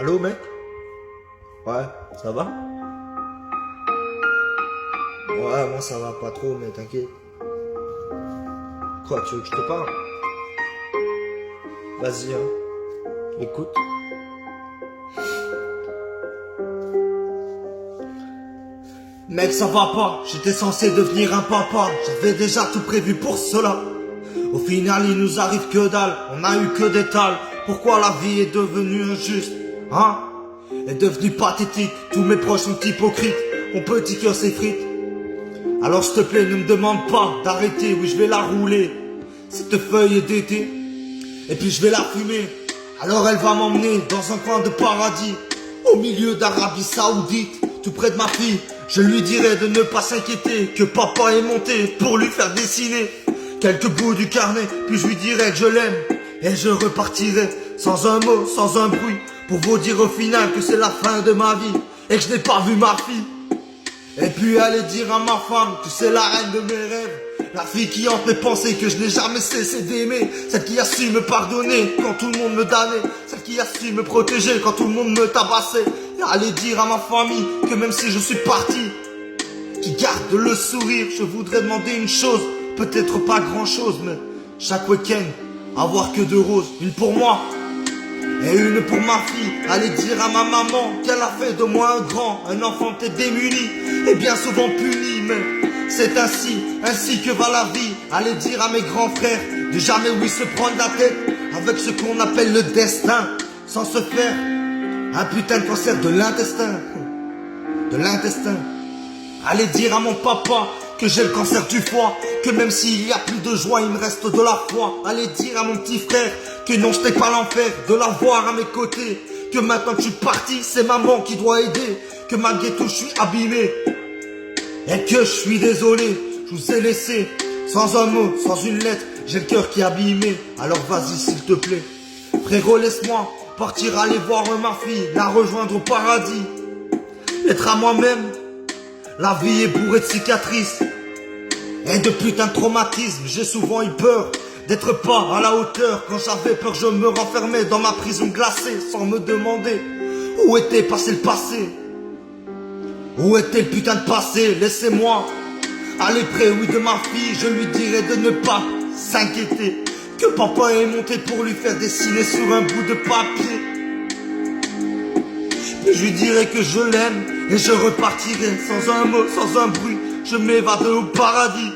Allô mec? Ouais, ça va? Ouais, moi ça va pas trop, mais t'inquiète. Quoi, tu veux que je te parle? Vas-y, hein. Écoute. Mec, ça va pas, j'étais censé devenir un papa. J'avais déjà tout prévu pour cela. Au final, il nous arrive que dalle, on a eu que des tales. Pourquoi la vie est devenue injuste, hein? Est devenue pathétique, tous mes proches sont hypocrites. Mon petit cœur s'effrite. Alors s'il te plaît, ne me demande pas d'arrêter, oui je vais la rouler, cette feuille d'été, et puis je vais la fumer. Alors elle va m'emmener dans un coin de paradis, au milieu d'Arabie Saoudite, tout près de ma fille. Je lui dirai de ne pas s'inquiéter, que papa est monté pour lui faire dessiner quelques bouts du carnet, puis je lui dirai que je l'aime, et je repartirai sans un mot, sans un bruit, pour vous dire au final que c'est la fin de ma vie, et que je n'ai pas vu ma fille. Et puis aller dire à ma femme que c'est la reine de mes rêves, la fille qui hante mes pensées, que je n'ai jamais cessé d'aimer, celle qui a su me pardonner quand tout le monde me damnait, celle qui a su me protéger quand tout le monde me tabassait. Et aller dire à ma famille que même si je suis parti, qui garde le sourire, je voudrais demander une chose, peut-être pas grand chose, mais chaque week-end, avoir que 2 roses, une pour moi et une pour ma fille. Aller dire à ma maman qu'elle a fait de moi un grand, un enfant peut-être démuni et bien souvent puni, mais c'est ainsi que va la vie. Aller dire à mes grands frères de jamais oui se prendre la tête avec ce qu'on appelle le destin, sans se faire un putain de cancer de l'intestin, de l'intestin. Aller dire à mon papa que j'ai le cancer du foie, que même s'il y a plus de joie, il me reste de la foi. Aller dire à mon petit frère que non, je n'ai pas l'enfer de l'avoir à mes côtés, que maintenant que je suis parti, c'est maman qui doit aider, que malgré tout je suis abîmé, et que je suis désolé, je vous ai laissé sans un mot, sans une lettre, j'ai le cœur qui est abîmé. Alors vas-y s'il te plaît, frérot, laisse-moi partir, aller voir ma fille, la rejoindre au paradis, être à moi-même. La vie est bourrée de cicatrices et de putain de traumatismes. J'ai souvent eu peur d'être pas à la hauteur. Quand j'avais peur, je me renfermais dans ma prison glacée sans me demander où était passé le passé. Où était le putain de passé? Laissez-moi aller près, oui, de ma fille. Je lui dirai de ne pas s'inquiéter, que papa est monté pour lui faire dessiner sur un bout de papier. Je lui dirai que je l'aime et je repartirai sans un mot, sans un bruit. Je m'évade au paradis.